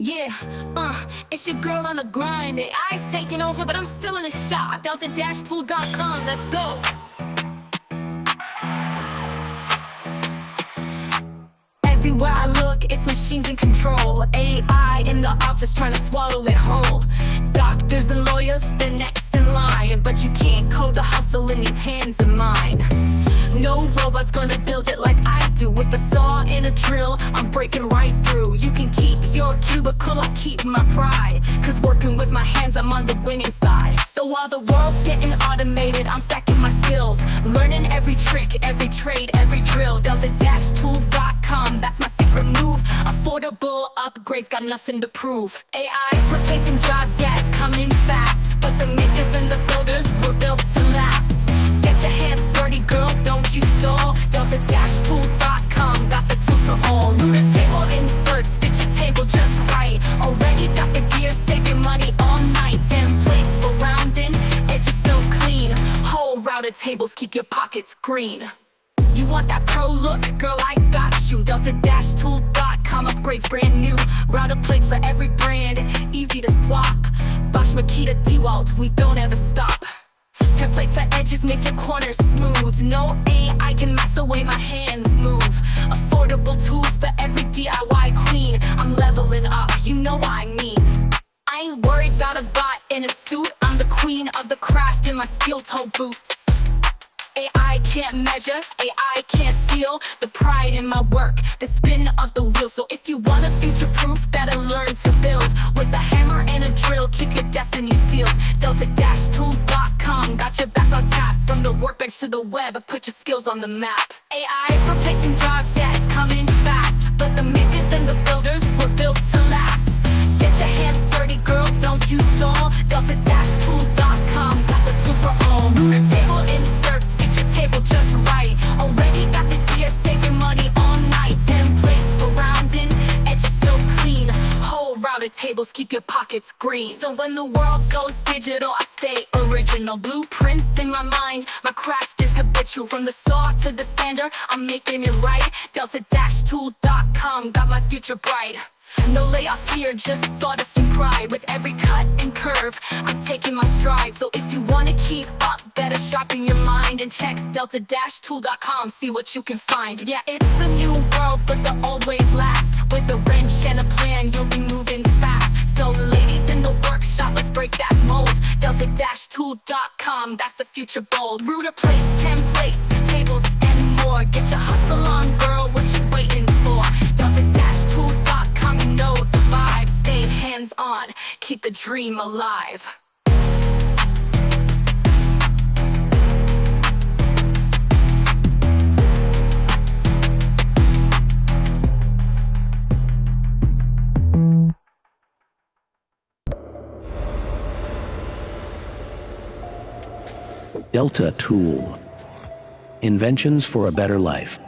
Yeah, it's your girl on the grind. AI's taking over, but I'm still in the shop. Delta-tool.com, let's go. Everywhere I look, it's machines in control. AI in the office trying to swallow it whole. Doctors and lawyers, they're next in line. But you can't code the hustle in these hands of mine. No robot's gonna build it like I do. With a saw and a drill, I'm breaking right through. You can keep your cubicle, I keep my pride. Cause working with my hands, I'm on the winning side. So while the world's getting automated, I'm stacking my skills. Learning every trick, every trade, every drill. Delta-tool.com, that's my secret move. Affordable upgrades, got nothing to prove. AI replacing jobs, yeah, it's coming fast. But the makers and the builders were built to last. Get your hands dirty, girl, don't you stall. Delta-tool.com, got the tools for all. Router table inserts, fit your table just right. Already got the gear, save your money all night. Templates for rounding, edges so clean. Whole router tables, keep your pockets green. You want that pro look? Girl, I got you. Delta-tool.com, upgrades brand new. Router plates for every brand, easy to swap. Bosch, Makita, DeWalt, we don't ever stop. Templates for edges, make your corners smooth. No AI can match the way my hands move. Affordable tools for every DIY queen. I'm leveling up, you know what I mean. I ain't worried about a bot in a suit. I'm the queen of the craft in my steel-toe boots. AI can't measure, AI can't feel the pride in my work, the spin of the wheel. So if you want a future-proof, better learn to build. With a hammer and a drill, keep your destiny sealed. Delta-tool.com, got your back on tap. From the workbench to the web, put your skills on the map. AI replacing jobs, yeah, it's coming fast. But the makers and the builders were built to last. Get your hands dirty, girl, don't you stall. Delta-tool.com, got the tools for all. Router table inserts, fit your table just right. Already got the gear, save your money all night. Templates for rounding, edges so clean. Whole router tables, keep your pockets green. So when the world goes digital, I stay original. Blueprints in my mind, my craft is habitual. From the saw to the sander, I'm making it right. Delta-tool.com, got my future bright. No layoffs here, just sawdust and pride. With every cut and curve, I'm taking my stride. So if you wanna keep up, better sharpen your mind. And check delta-tool.com, see what you can find. Yeah, it's a new world, but the old ways last. With a wrench and a plan, you'll be moving fast. So ladies in the workshop, let's break that mold. Delta-tool.com, that's the future bold. Router plates, templates, tables, and more. Get your hustle on, girl, what you waiting for? Delta-tool.com, you know the vibe. Stay hands-on, keep the dream alive. Delta Tool. Inventions for a better life.